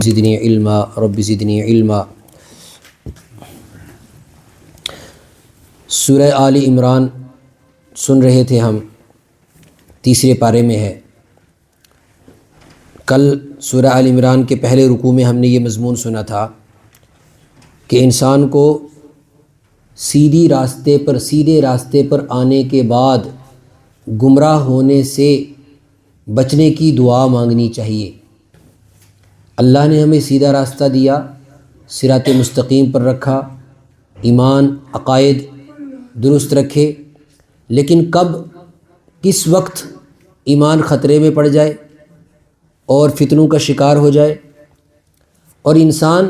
زدنی علما رب زدنی علما۔ سورہ آل عمران سن رہے تھے ہم، تیسرے پارے میں ہے۔ کل سورہ آل عمران کے پہلے رکوع میں ہم نے یہ مضمون سنا تھا کہ انسان کو سیدھے راستے پر آنے کے بعد گمراہ ہونے سے بچنے کی دعا مانگنی چاہیے۔ اللہ نے ہمیں سیدھا راستہ دیا، صراط مستقیم پر رکھا، ایمان عقائد درست رکھے، لیکن کب کس وقت ایمان خطرے میں پڑ جائے اور فتنوں کا شکار ہو جائے اور انسان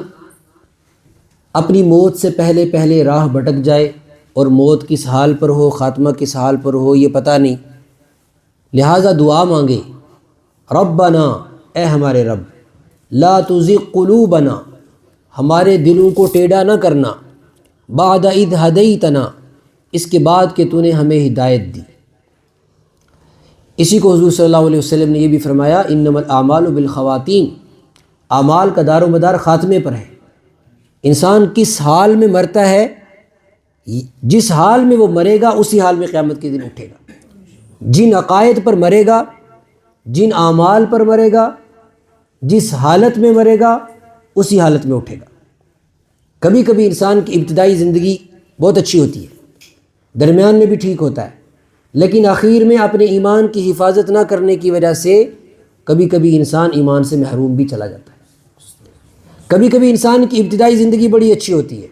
اپنی موت سے پہلے راہ بھٹک جائے اور موت کس حال پر ہو، خاتمہ کس حال پر ہو، یہ پتہ نہیں۔ لہٰذا دعا مانگے، ربنا، اے ہمارے رب، لا تزغ قلوبنا، ہمارے دلوں کو ٹیڑھا نہ کرنا، بعد اذ ہدیتنا، اس کے بعد کہ تو نے ہمیں ہدایت دی۔ اسی کو حضور صلی اللہ علیہ وسلم نے یہ بھی فرمایا، انما الاعمال بالخواتیم، اعمال کا دار و مدار خاتمے پر ہے۔ انسان کس حال میں مرتا ہے، جس حال میں وہ مرے گا اسی حال میں قیامت کے دن اٹھے گا۔ جن عقائد پر مرے گا، جن اعمال پر مرے گا، جس حالت میں مرے گا اسی حالت میں اٹھے گا۔ کبھی کبھی انسان کی ابتدائی زندگی بہت اچھی ہوتی ہے، درمیان میں بھی ٹھیک ہوتا ہے، لیکن آخر میں اپنے ایمان کی حفاظت نہ کرنے کی وجہ سے کبھی کبھی انسان ایمان سے محروم بھی چلا جاتا ہے۔ کبھی کبھی انسان کی ابتدائی زندگی بڑی اچھی ہوتی ہے،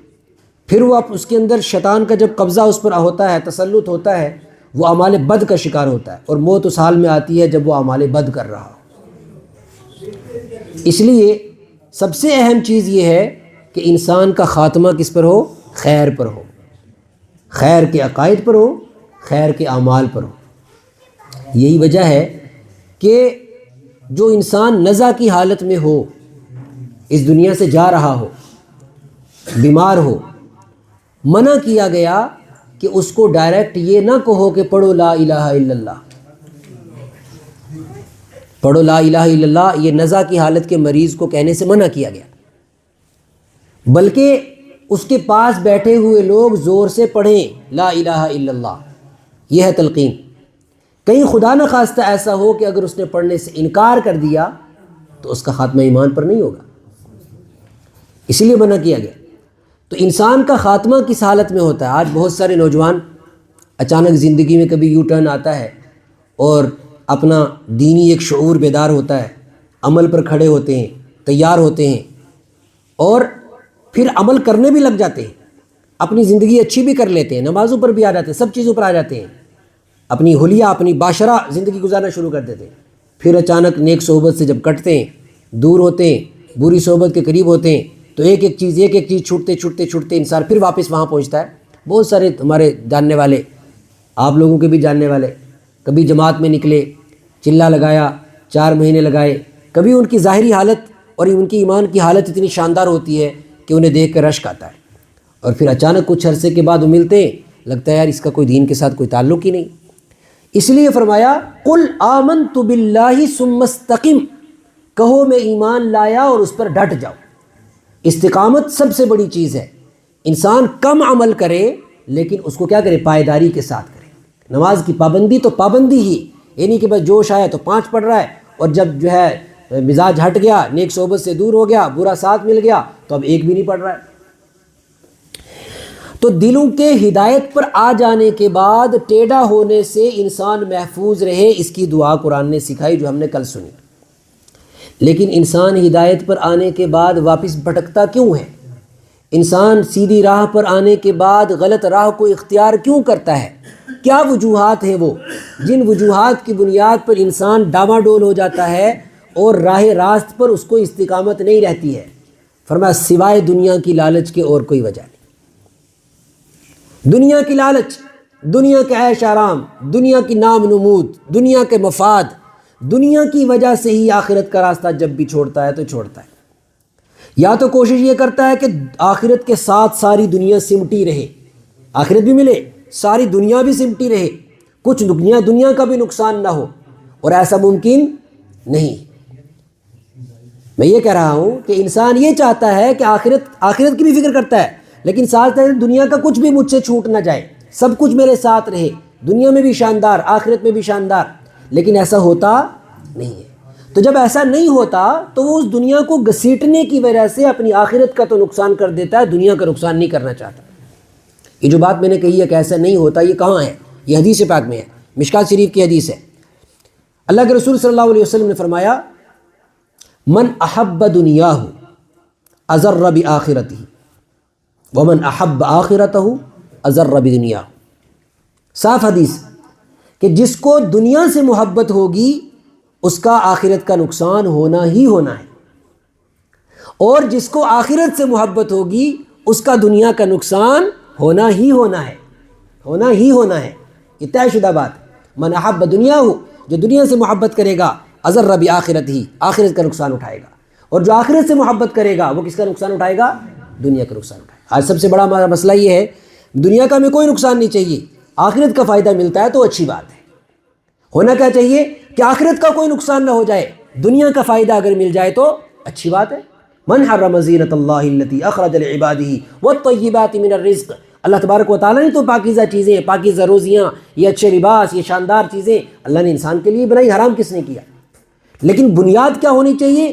پھر وہ اس کے اندر شیطان کا جب قبضہ اس پر ہوتا ہے، تسلط ہوتا ہے، وہ اعمال بد کا شکار ہوتا ہے، اور موت اس حال میں آتی ہے جب وہ اعمال بد کر رہا ہو۔ اس لیے سب سے اہم چیز یہ ہے کہ انسان کا خاتمہ کس پر ہو؟ خیر پر ہو، خیر کے عقائد پر ہو، خیر کے اعمال پر ہو۔ یہی وجہ ہے کہ جو انسان نزع کی حالت میں ہو، اس دنیا سے جا رہا ہو، بیمار ہو، منع کیا گیا کہ اس کو ڈائریکٹ یہ نہ کہو کہ پڑھو لا الہ الا اللہ، پڑھو لا الہ الا اللہ، یہ نزع کی حالت کے مریض کو کہنے سے منع کیا گیا، بلکہ اس کے پاس بیٹھے ہوئے لوگ زور سے پڑھیں لا الہ الا اللہ، یہ ہے تلقین۔ کہیں خدا نہ خواستہ ایسا ہو کہ اگر اس نے پڑھنے سے انکار کر دیا تو اس کا خاتمہ ایمان پر نہیں ہوگا، اسی لیے منع کیا گیا۔ تو انسان کا خاتمہ کس حالت میں ہوتا ہے؟ آج بہت سارے نوجوان اچانک زندگی میں کبھی یو ٹرن آتا ہے اور اپنا دینی ایک شعور بیدار ہوتا ہے، عمل پر کھڑے ہوتے ہیں، تیار ہوتے ہیں، اور پھر عمل کرنے بھی لگ جاتے ہیں، اپنی زندگی اچھی بھی کر لیتے ہیں، نمازوں پر بھی آ جاتے ہیں، سب چیزوں پر آ جاتے ہیں، اپنی حلیہ، اپنی باشرہ زندگی گزارنا شروع کر دیتے ہیں۔ پھر اچانک نیک صحبت سے جب کٹتے ہیں، دور ہوتے ہیں، بری صحبت کے قریب ہوتے ہیں، تو ایک ایک چیز چھوٹتے انسان پھر واپس وہاں پہنچتا ہے۔ بہت سارے ہمارے جاننے والے، آپ لوگوں کے بھی جاننے والے، کبھی جماعت میں نکلے، چلہ لگایا، 4 مہینے لگائے، کبھی ان کی ظاہری حالت اور ان کی ایمان کی حالت اتنی شاندار ہوتی ہے کہ انہیں دیکھ کر رشک آتا ہے، اور پھر اچانک کچھ عرصے کے بعد وہ ملتے ہیں، لگتا ہے یار اس کا کوئی دین کے ساتھ کوئی تعلق ہی نہیں۔ اس لیے فرمایا قل آمنت باللہ ثم استقم، کہو میں ایمان لایا اور اس پر ڈٹ جاؤ۔ استقامت سب سے بڑی چیز ہے۔ انسان کم عمل کرے لیکن اس کو کیا کرے؟ پائیداری کے ساتھ کرے۔ نماز کی پابندی تو پابندی ہی، یہ نہیں کہ بس جوش آیا تو 5 پڑھ رہا ہے، اور جب جو ہے مزاج ہٹ گیا، نیک صحبت سے دور ہو گیا، برا ساتھ مل گیا تو اب 1 بھی نہیں پڑھ رہا ہے۔ تو دلوں کے ہدایت پر آ جانے کے بعد ٹیڑھا ہونے سے انسان محفوظ رہے، اس کی دعا قرآن نے سکھائی جو ہم نے کل سنی۔ لیکن انسان ہدایت پر آنے کے بعد واپس بھٹکتا کیوں ہے؟ انسان سیدھی راہ پر آنے کے بعد غلط راہ کو اختیار کیوں کرتا ہے؟ کیا وجوہات ہیں وہ جن وجوہات کی بنیاد پر انسان ڈاواڈول ہو جاتا ہے اور راہ راست پر اس کو استقامت نہیں رہتی ہے؟ فرمایا سوائے دنیا کی لالچ کے اور کوئی وجہ نہیں۔ دنیا کی لالچ، دنیا کے عیش آرام، دنیا کی نام نمود، دنیا کے مفاد، دنیا کی وجہ سے ہی آخرت کا راستہ جب بھی چھوڑتا ہے تو چھوڑتا ہے۔ یا تو کوشش یہ کرتا ہے کہ آخرت کے ساتھ ساری دنیا سمٹی رہے، آخرت بھی ملے، ساری دنیا بھی سمٹی رہے، کچھ دنیا کا بھی نقصان نہ ہو، اور ایسا ممکن نہیں۔ میں یہ کہہ رہا ہوں کہ انسان یہ چاہتا ہے کہ آخرت کی بھی فکر کرتا ہے، لیکن ساتھ ساتھ دنیا کا کچھ بھی مجھ سے چھوٹ نہ جائے، سب کچھ میرے ساتھ رہے، دنیا میں بھی شاندار آخرت میں بھی شاندار، لیکن ایسا ہوتا نہیں ہے۔ تو جب ایسا نہیں ہوتا تو وہ اس دنیا کو گھسیٹنے کی وجہ سے اپنی آخرت کا تو نقصان کر دیتا ہے، دنیا کا نقصان نہیں کرنا چاہتا۔ یہ جو بات میں نے کہی ہے کہ ایسا نہیں ہوتا، یہ کہاں ہے؟ یہ حدیث پاک میں ہے، مشکات شریف کی حدیث ہے۔ اللہ کے رسول صلی اللہ علیہ وسلم نے فرمایا من احب دنیاہ اضر بآخرتہ ومن احب آخرتہ اضر بدنیاہ۔ صاف حدیث کہ جس کو دنیا سے محبت ہوگی اس کا آخرت کا نقصان ہونا ہی ہونا ہے، اور جس کو آخرت سے محبت ہوگی اس کا دنیا کا نقصان ہونا ہی ہونا ہے، ہونا ہی ہونا ہے، یہ طے شدہ بات۔ من احب دنیاہ، جو دنیا سے محبت کرے گا اضر بآخرتہ، آخرت کا نقصان اٹھائے گا، اور جو آخرت سے محبت کرے گا وہ کس کا نقصان اٹھائے گا؟ دنیا کا نقصان اٹھائے گا۔ آج سب سے بڑا ہمارا مسئلہ یہ ہے دنیا کا ہمیں کوئی نقصان نہیں چاہیے، آخرت کا فائدہ ملتا ہے تو اچھی بات ہے۔ ہونا کیا چاہیے کہ آخرت کا کوئی نقصان نہ ہو جائے، دنیا کا فائدہ اگر مل جائے تو اچھی بات ہے۔ من حرم زینت اللہ التی اخرج لعبادہ والطیبات من الرزق، اللہ تبارک و تعالیٰ نے تو پاکیزہ چیزیں، پاکیزہ روزیاں، یہ اچھے لباس، یہ شاندار چیزیں اللہ نے انسان کے لیے بنائی، حرام کس نے کیا؟ لیکن بنیاد کیا ہونی چاہیے؟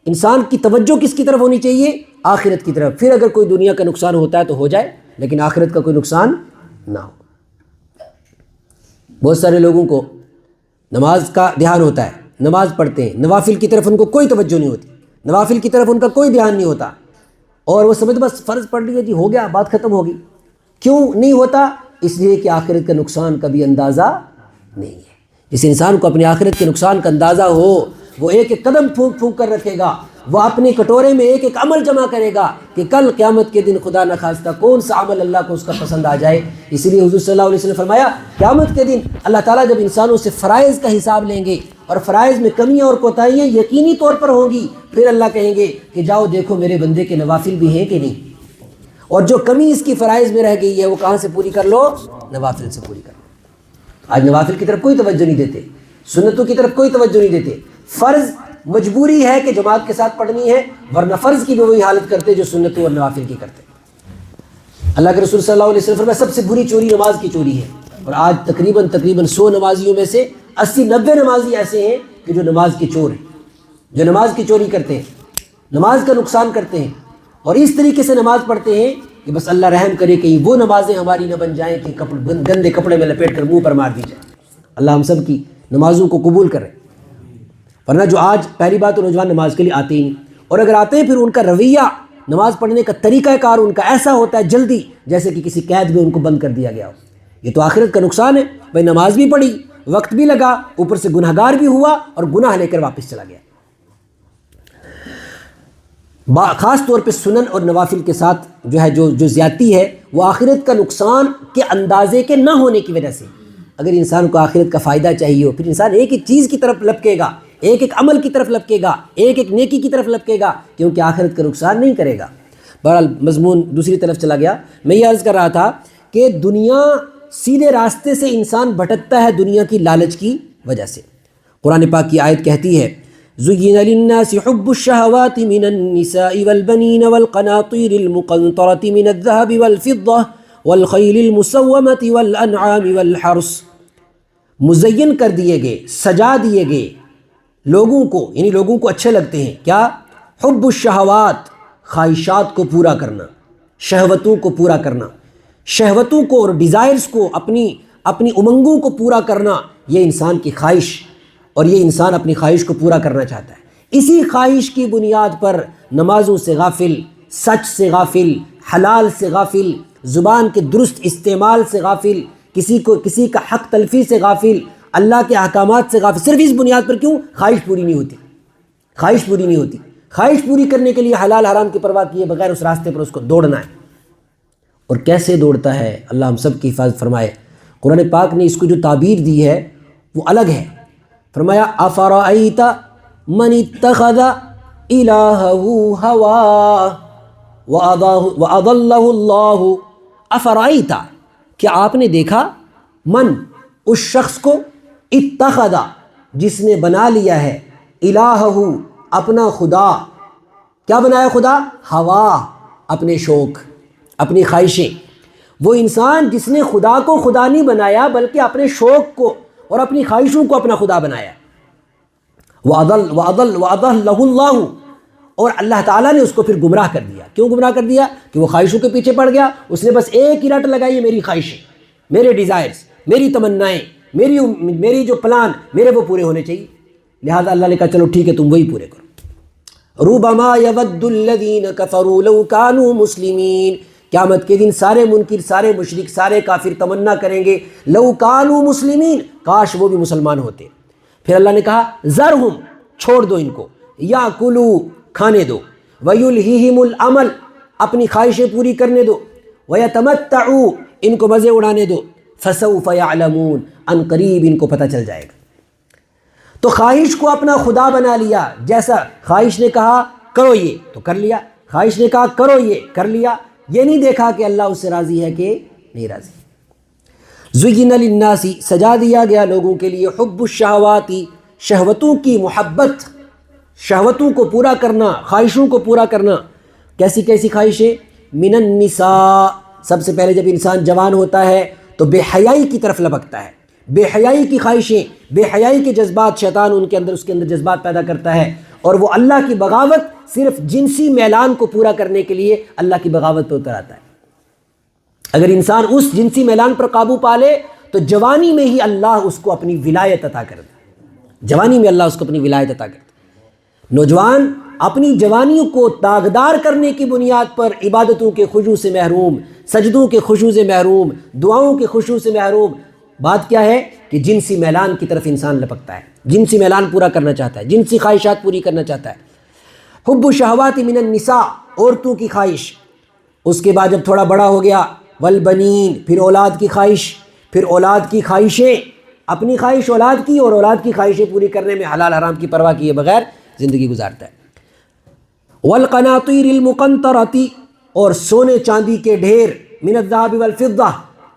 انسان کی توجہ کس کی طرف ہونی چاہیے؟ آخرت کی طرف۔ پھر اگر کوئی دنیا کا نقصان ہوتا ہے تو ہو جائے، لیکن آخرت کا کوئی نقصان نہ ہو۔ بہت سارے لوگوں کو نماز کا دھیان ہوتا ہے، نماز پڑھتے ہیں، نوافل کی طرف ان کو کوئی توجہ نہیں ہوتی، نوافل کی طرف ان کا کوئی دھیان نہیں ہوتا، اور وہ سمجھ بس فرض پڑھ لیا جی ہو گیا، بات ختم ہوگی۔ کیوں نہیں ہوتا؟ اس لیے کہ آخرت کا نقصان کا بھی اندازہ نہیں ہے۔ جس انسان کو اپنی آخرت کے نقصان کا اندازہ ہو وہ ایک ایک قدم پھونک پھونک کر رکھے گا، وہ اپنے کٹورے میں ایک ایک عمل جمع کرے گا کہ کل قیامت کے دن خدا نخواستہ کون سا عمل اللہ کو اس کا پسند آ جائے۔ اسی لیے حضور صلی اللہ علیہ وسلم نے فرمایا قیامت کے دن اللہ تعالیٰ جب انسانوں سے فرائض کا حساب لیں گے اور فرائض میں کمیاں اور کوتاہیاں یقینی طور پر ہوں گی، پھر اللہ کہیں گے کہ جاؤ دیکھو میرے بندے کے نوافل بھی ہیں کہ نہیں، اور جو کمی اس کی فرائض میں رہ گئی ہے وہ کہاں سے پوری کر لو؟ نوافل سے پوری کر لو۔ آج نوافل کی طرف کوئی توجہ نہیں دیتے، سنتوں کی طرف کوئی توجہ نہیں دیتے۔ فرض مجبوری ہے کہ جماعت کے ساتھ پڑھنی ہے، ورنہ فرض کی بھی وہی حالت کرتے جو سنتوں اور نوافل کی کرتے۔ اللہ کے رسول صلی اللہ علیہ وسلم فرمایا سب سے بری چوری نماز کی چوری ہے، اور آج تقریباً 100 نمازیوں میں سے 80-90 نمازی ایسے ہیں کہ جو نماز کے چور ہیں، جو نماز کی چوری کرتے ہیں، نماز کا نقصان کرتے ہیں، اور اس طریقے سے نماز پڑھتے ہیں کہ بس اللہ رحم کرے کہ وہ نمازیں ہماری نہ بن جائیں کہ گندے کپڑے میں لپیٹ کر منہ پر مار دی جائے۔ اللہ ہم سب کی نمازوں کو قبول کرے۔ ورنہ جو آج پہلی بات تو نوجوان نماز کے لیے آتے ہی نہیں، اور اگر آتے ہیں پھر ان کا رویہ، نماز پڑھنے کا طریقہ کار ان کا ایسا ہوتا ہے جلدی جیسے کہ کسی قید میں ان کو بند کر دیا گیا ہو۔ یہ تو آخرت کا نقصان ہے۔ بھائی نماز بھی پڑھی، وقت بھی لگا، اوپر سے گناہگار بھی ہوا اور گناہ لے کر واپس چلا گیا۔ خاص طور پہ سنن اور نوافل کے ساتھ جو زیادتی ہے وہ آخرت کا نقصان کے اندازے کے نہ ہونے کی وجہ سے۔ اگر انسان کو آخرت کا فائدہ چاہیے ہو، پھر انسان ایک ایک چیز کی طرف لپکے گا، ایک ایک عمل کی طرف لپکے گا، ایک ایک نیکی کی طرف لپکے گا، کیونکہ آخرت کا نقصان نہیں کرے گا۔ بہرحال مضمون دوسری طرف چلا گیا۔ میں یہ عرض کر رہا تھا کہ دنیا سیدھے راستے سے انسان بھٹکتا ہے دنیا کی لالچ کی وجہ سے۔ قرآن پاک کی آیت کہتی ہے زُيِّنَ لِلنَّاسِ حُبُّ الشَّهَوَاتِ مِنَ النِّسَاءِ وَالْبَنِينَ وَالْقَنَاطِيرِ الْمُقَنطَرَةِ مِنَ الذَّهَبِ وَالْفِضَّةِ وَالْخَيْلِ الْمُسَوَّمَةِ وَالْأَنْعَامِ وَالْحَرْثِ، مزین کر دیے گئے، سجا دیے گئے لوگوں کو، یعنی لوگوں کو اچھے لگتے ہیں کیا؟ حب الشہوات، خواہشات کو پورا کرنا، شہوتوں کو پورا کرنا، شہوتوں کو اور ڈیزائرز کو، اپنی امنگوں کو پورا کرنا، یہ انسان کی خواہش، اور یہ انسان اپنی خواہش کو پورا کرنا چاہتا ہے۔ اسی خواہش کی بنیاد پر نمازوں سے غافل، سچ سے غافل، حلال سے غافل، زبان کے درست استعمال سے غافل، کسی کا حق تلفی سے غافل، اللہ کے احکامات سے غافل، صرف اس بنیاد پر۔ کیوں؟ خواہش پوری نہیں ہوتی، خواہش پوری نہیں ہوتی۔ خواہش پوری کرنے کے لیے حلال حرام کی پرواہ کیے بغیر اس راستے پر اس کو دوڑنا ہے، اور کیسے دوڑتا ہے اللہ ہم سب کی حفاظت فرمائے۔ قرآن پاک نے اس کو جو تعبیر دی ہے وہ الگ ہے۔ فرمایا افرأیت من اتخذ الہہ ہواہ وَأَضَلَّهُ اللَّهُ، افرأیت، کیا آپ نے دیکھا، من، اس شخص کو، اتخذ، جس نے بنا لیا ہے، الہہ، اپنا خدا کیا بنایا خدا؟ ہوا، اپنے شوق، اپنی خواہشیں۔ وہ انسان جس نے خدا کو خدا نہیں بنایا بلکہ اپنے شوق کو اور اپنی خواہشوں کو اپنا خدا بنایا۔ وَأَضَلَّهُ اللَّهُ، اور اللہ تعالیٰ نے اس کو پھر گمراہ کر دیا۔ کیوں گمراہ کر دیا؟ کہ وہ خواہشوں کے پیچھے پڑ گیا، اس نے بس ایک ہی رٹ لگائی ہے، میری خواہشیں، میرے ڈیزائرز، میری تمنائیں، میری جو پلان میرے وہ پورے ہونے چاہیے۔ لہذا اللہ نے کہا چلو ٹھیک ہے تم وہی پورے کرو۔ رُبَمَا يَوَدُّ الَّذِينَ كَفَرُوا لَوْ كَانُوا مُسْلِمِينَ، قیامت کے دن سارے منکر، سارے مشرک، سارے کافر تمنا کریں گے لَوْ كَانُوا مُسْلِمِينَ، کاش وہ بھی مسلمان ہوتے۔ پھر اللہ نے کہا ذَرْهُمْ، چھوڑ دو ان کو، یَأْکُلُوا، کھانے دو، وَيُلْهِهِمُ الْعَمَلُ، اپنی خواہشیں پوری کرنے دو، وَيَتَمَتَّعُوا، ان کو مزے اڑانے دو، فَسَوْفَ يَعْلَمُونَ، ان قریب ان کو پتہ چل جائے گا۔ تو خواہش کو اپنا خدا بنا لیا، جیسا خواہش نے کہا کرو یہ تو کر لیا، خواہش نے کہا کرو یہ کر لیا، یہ نہیں دیکھا کہ اللہ اس سے راضی ہے کہ نہیں راضی۔ زُيِّنَ لِلنَّاسِ، سجا دیا گیا لوگوں کے لیے، حب الشہوات، شہوتوں کی محبت، شہوتوں کو پورا کرنا، خواہشوں کو پورا کرنا۔ کیسی کیسی خواہشیں؟ من النساء، سب سے پہلے جب انسان جوان ہوتا ہے تو بے حیائی کی طرف لبکتا ہے، بے حیائی کی خواہشیں، بے حیائی کے جذبات، شیطان اس کے اندر جذبات پیدا کرتا ہے، اور وہ اللہ کی بغاوت، صرف جنسی میلان کو پورا کرنے کے لیے اللہ کی بغاوت پہ اتر آتا ہے۔ اگر انسان اس جنسی میلان پر قابو پا لے تو جوانی میں ہی اللہ اس کو اپنی ولایت عطا کرتا ہے، جوانی میں اللہ اس کو اپنی ولایت عطا کرتا ہے۔ نوجوان اپنی جوانی کو داغدار کرنے کی بنیاد پر عبادتوں کے خشوع سے محروم، سجدوں کے خشوع سے محروم، دعاؤں کے خشوع سے محروم۔ بات کیا ہے کہ جنسی میلان کی طرف انسان لپکتا ہے، جنسی میلان پورا کرنا چاہتا ہے، جنسی خواہشات پوری کرنا چاہتا ہے۔ حب الشہوات من النساء، عورتوں کی خواہش۔ اس کے بعد جب تھوڑا بڑا ہو گیا، والبنین، پھر اولاد کی خواہش، پھر اولاد کی خواہشیں، اپنی خواہش اولاد کی اور اولاد کی خواہشیں پوری کرنے میں حلال حرام کی پرواہ کیے بغیر زندگی گزارتا ہے۔ والقناطیر المقنطرۃ، اور سونے چاندی کے ڈھیر، من الذهب والفضہ،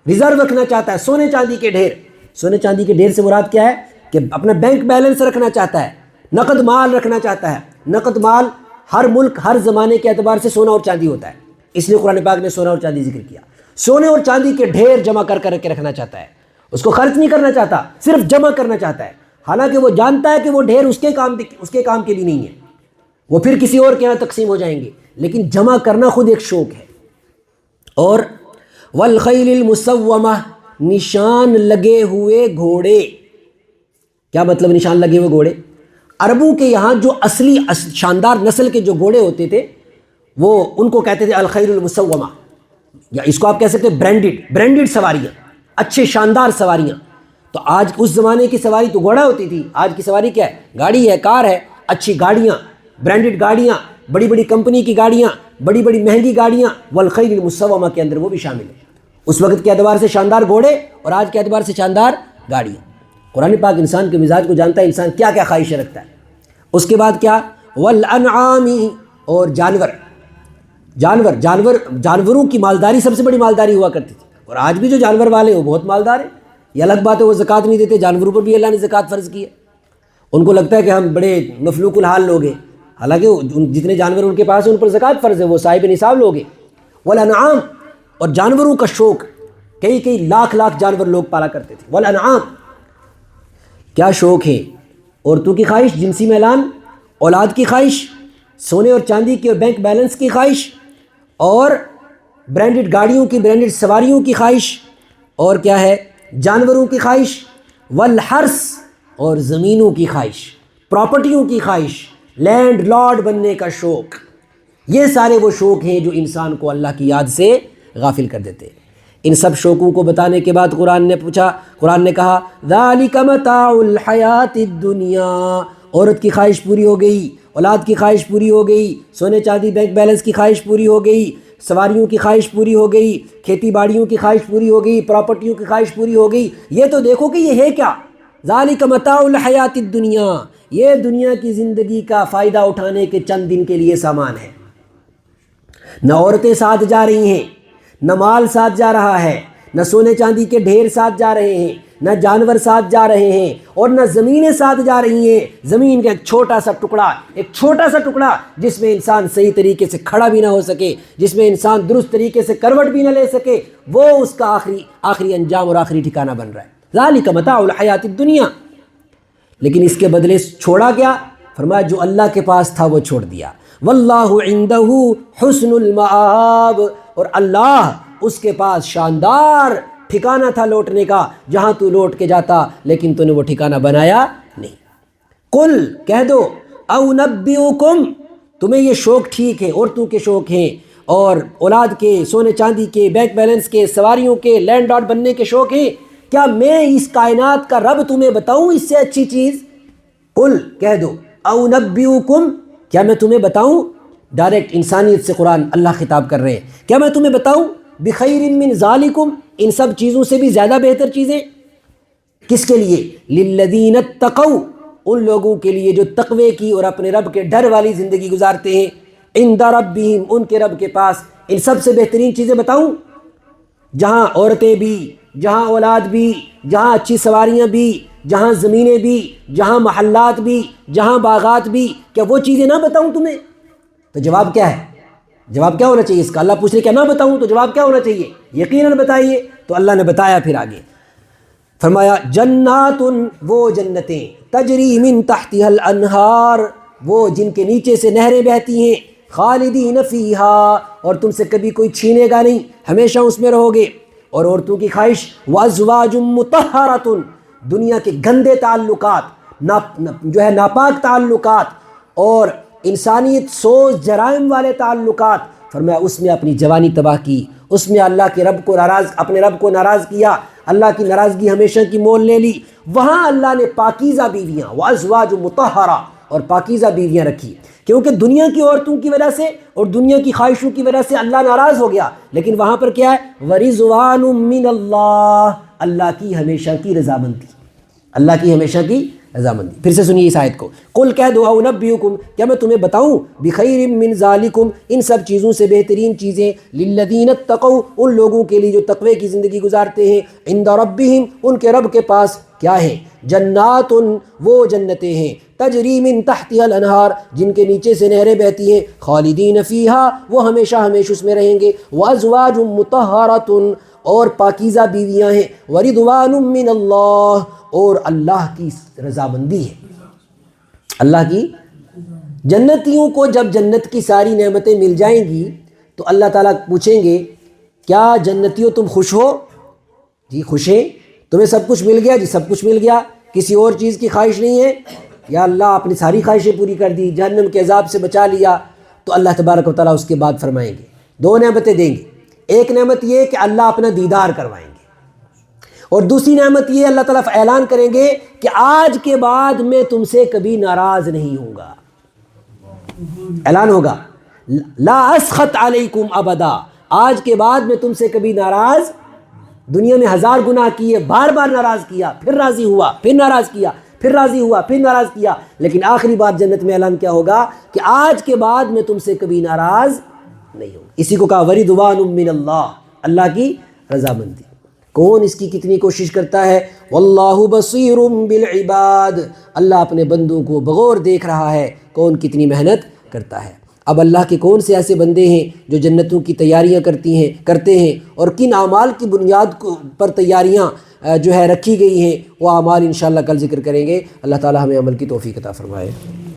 ریزرو رکھنا چاہتا ہے، سونے چاندی کے ڈھیر۔ سونے چاندی کے ڈھیر سے مراد کیا ہے؟ کہ اپنا بینک بیلنس رکھنا چاہتا ہے، نقد مال رکھنا چاہتا ہے۔ نقد مال ہر ملک، ہر زمانے کے اعتبار سے سونا اور چاندی ہوتا ہے، اس لیے قرآن پاک نے سونا اور چاندی ذکر کیا۔ سونے اور چاندی کے ڈھیر جمع کر کے رکھنا چاہتا ہے، اس کو خرچ نہیں کرنا چاہتا، صرف جمع کرنا چاہتا ہے، حالانکہ وہ جانتا ہے کہ وہ ڈھیر اس کے کام کے لیے نہیں ہے، وہ پھر کسی اور کے یہاں تقسیم ہو جائیں گے، لیکن جمع کرنا خود ایک شوق ہے۔ اور والخیل المسومہ، نشان لگے ہوئے گھوڑے۔ کیا مطلب نشان لگے ہوئے گھوڑے؟ عربوں کے یہاں جو اصلی شاندار نسل کے جو گھوڑے ہوتے تھے وہ ان کو کہتے تھے الخیل المسومہ، یا اس کو آپ کہہ سکتے ہیں برینڈڈ سواریاں، اچھے شاندار سواریاں۔ تو آج اس زمانے کی سواری تو گھوڑا ہوتی تھی، آج کی سواری کیا ہے؟ گاڑی ہے، کار ہے، اچھی گاڑیاں، برینڈڈ گاڑیاں، بڑی بڑی کمپنی کی گاڑیاں، بڑی بڑی مہنگی گاڑیاں۔ والخیل المسومہ کے اندر وہ بھی شامل ہے، اس وقت کے اعتبار سے شاندار گھوڑے اور آج کے اعتبار سے شاندار گاڑیاں۔ قرآن پاک انسان کے مزاج کو جانتا ہے، انسان کیا کیا خواہشیں رکھتا ہے۔ اس کے بعد کیا؟ والانعام، اور جانوروں کی مالداری سب سے بڑی مالداری ہوا کرتی تھی، اور آج بھی جو جانور والے وہ بہت مالدار ہیں۔ یہ الگ بات ہے وہ زکوٰۃ نہیں دیتے، جانوروں پر بھی اللہ نے زکوٰۃ فرض کی ہے۔ ان کو لگتا ہے کہ ہم بڑے مفلوق الحال لوگ ہیں، حالانکہ جتنے جانور ان کے پاس ہیں ان پر زکوٰۃ فرض ہے، وہ صاحب نصاب لوگ ہیں۔ والانعام، اور جانوروں کا شوق، کئی لاکھ جانور لوگ پالا کرتے تھے۔ والانعام، کیا شوق ہے؟ عورتوں کی خواہش، جنسی میلان، اولاد کی خواہش، سونے اور چاندی کی اور بینک بیلنس کی خواہش، اور برینڈڈ گاڑیوں کی، برینڈڈ سواریوں کی خواہش، اور کیا ہے؟ جانوروں کی خواہش۔ والحرث، اور زمینوں کی خواہش، پراپرٹیوں کی خواہش، لینڈ لارڈ بننے کا شوق۔ یہ سارے وہ شوق ہیں جو انسان کو اللہ کی یاد سے غافل کر دیتے ہیں۔ ان سب شوقوں کو بتانے کے بعد قرآن نے کہا ذالک متاع الحیات الدنیا، عورت کی خواہش پوری ہو گئی، اولاد کی خواہش پوری ہو گئی، سونے چاندی بینک بیلنس کی خواہش پوری ہو گئی، سواریوں کی خواہش پوری ہو گئی، کھیتی باڑیوں کی خواہش پوری ہو گئی، پراپرٹیوں کی خواہش پوری ہو گئی۔ یہ تو دیکھو کہ یہ ہے کیا؟ ذالک متاع الحیات الدنیا، یہ دنیا کی زندگی کا فائدہ اٹھانے کے چند دن کے لیے سامان ہے۔ نہ عورتیں ساتھ جا رہی ہیں، نہ مال ساتھ جا رہا ہے، نہ سونے چاندی کے ڈھیر ساتھ جا رہے ہیں، نہ جانور ساتھ جا رہے ہیں اور نہ زمینیں ساتھ جا رہی ہیں. زمین کا ایک چھوٹا سا ٹکڑا جس میں انسان صحیح طریقے سے کھڑا بھی نہ ہو سکے, جس میں انسان درست طریقے سے کروٹ بھی نہ لے سکے, وہ اس کا آخری انجام اور آخری ٹھکانہ بن رہا ہے. ذالک متاع الحیات الدنیا. لیکن اس کے بدلے چھوڑا کیا؟ فرمایا جو اللہ کے پاس تھا وہ چھوڑ دیا. واللہ عندہ حسن المآب, اور اللہ اس کے پاس شاندار ٹھکانہ تھا لوٹنے کا, جہاں تو لوٹ کے جاتا, لیکن تو نے وہ ٹھکانہ بنایا نہیں. قل کہہ دو, او نبئکم, تمہیں یہ شوق ٹھیک ہے, عورتوں کے شوق ہیں اور اولاد کے, سونے چاندی کے, بینک بیلنس کے, سواریوں کے, لینڈ لارڈ بننے کے شوق ہیں, کیا میں اس کائنات کا رب تمہیں بتاؤں اس سے اچھی چیز؟ قل کہہ دو, او نبئکم, کیا میں تمہیں بتاؤں؟ ڈائریکٹ انسانیت سے قرآن اللہ خطاب کر رہے ہیں, کیا میں تمہیں بتاؤں بخیر من ذالکم, ان سب چیزوں سے بھی زیادہ بہتر چیزیں. کس کے لیے؟ للذین اتقوا, ان لوگوں کے لیے جو تقوی کی اور اپنے رب کے ڈر والی زندگی گزارتے ہیں. عند ربہم, ان کے رب کے پاس. ان سب سے بہترین چیزیں بتاؤں؟ جہاں عورتیں بھی, جہاں اولاد بھی, جہاں اچھی سواریاں بھی, جہاں زمینیں بھی, جہاں محلات بھی, جہاں باغات بھی, کیا وہ چیزیں نہ بتاؤں تمہیں؟ تو جواب کیا ہے؟ جواب کیا ہونا چاہیے اس کا؟ اللہ پوچھ رہے کیا نہ بتاؤں, تو جواب کیا ہونا چاہیے؟ یقیناً بتائیے. تو اللہ نے بتایا پھر آگے فرمایا جنات, وہ جنتیں, تجری من تحتها الانہار, وہ جن کے نیچے سے نہریں بہتی ہیں, خالدین فیہا, اور تم سے کبھی کوئی چھینے گا نہیں, ہمیشہ اس میں رہو گے. اور عورتوں کی خواہش, وازواج مطہرۃ, دنیا کے گندے تعلقات, جو ہے ناپاک تعلقات اور انسانیت سوز جرائم والے تعلقات, فرمایا اس میں اپنی جوانی تباہ کی, اس میں اللہ کے رب کو اپنے رب کو ناراض کیا, اللہ کی ناراضگی ہمیشہ کی مول لے لی. وہاں اللہ نے پاکیزہ بیویاں, وازواج مطہرہ, اور پاکیزہ بیویاں رکھی, کیونکہ دنیا کی عورتوں کی وجہ سے اور دنیا کی خواہشوں کی وجہ سے اللہ ناراض ہو گیا. لیکن وہاں پر کیا ہے؟ ورضوان من اللہ, اللہ کی ہمیشہ کی رضامندی, اللہ کی ہمیشہ کی رضامندی. پھر سے سنیے اس آیت کو. قل کہہ دو, او نبئکم, کیا میں تمہیں بتاؤں بخیر من ذالکم, ان سب چیزوں سے بہترین چیزیں, للذین اتقوا, ان لوگوں کے لیے جو تقوی کی زندگی گزارتے ہیں, عند ربہم, ان کے رب کے پاس کیا ہے؟ جنات, وہ جنتیں ہیں, تجری من تحتها الانہار, جن کے نیچے سے نہریں بہتی ہیں, خالدین فیہا, وہ ہمیشہ اس میں رہیں گے, وازواج مطہرۃ, اور پاکیزہ بیویاں ہیں, ورضوان من اللہ, اور اللہ کی رضامندی ہے, اللہ کی. جنتیوں کو جب جنت کی ساری نعمتیں مل جائیں گی تو اللہ تعالیٰ پوچھیں گے کیا جنتیوں تم خوش ہو؟ جی خوش ہیں. تمہیں سب کچھ مل گیا؟ جی سب کچھ مل گیا. کسی اور چیز کی خواہش نہیں ہے؟ یا اللہ آپ نے ساری خواہشیں پوری کر دی, جہنم کے عذاب سے بچا لیا. تو اللہ تبارک و تعالیٰ اس کے بعد فرمائیں گے, دو نعمتیں دیں گے. ایک نعمت یہ کہ اللہ اپنا دیدار کروائیں گے, اور دوسری نعمت یہ اللہ تعالیٰ اعلان کریں گے کہ آج کے بعد میں تم سے کبھی ناراض نہیں ہوں گا. اعلان ہوگا لا اسخط علیکم ابدا, آج کے بعد میں تم سے کبھی ناراض. دنیا میں 1000 گناہ کیے, بار بار ناراض کیا, پھر راضی ہوا, پھر ناراض کیا, پھر راضی ہوا, پھر ناراض کیا, لیکن آخری بات جنت میں اعلان کیا ہوگا کہ آج کے بعد میں تم سے کبھی ناراض نہیں ہوں. اسی کو کہا ورضوان من اللہ, اللہ کی رضامندی. کون اس کی کتنی کوشش کرتا ہے؟ واللہ بصیر بالعباد, اللہ اپنے بندوں کو بغور دیکھ رہا ہے کون کتنی محنت کرتا ہے. اب اللہ کے کون سے ایسے بندے ہیں جو جنتوں کی تیاریاں کرتے ہیں, اور کن اعمال کی بنیاد پر تیاریاں جو ہے رکھی گئی ہیں, وہ اعمال انشاءاللہ کل ذکر کریں گے. اللہ تعالی ہمیں عمل کی توفیق عطا فرمائے.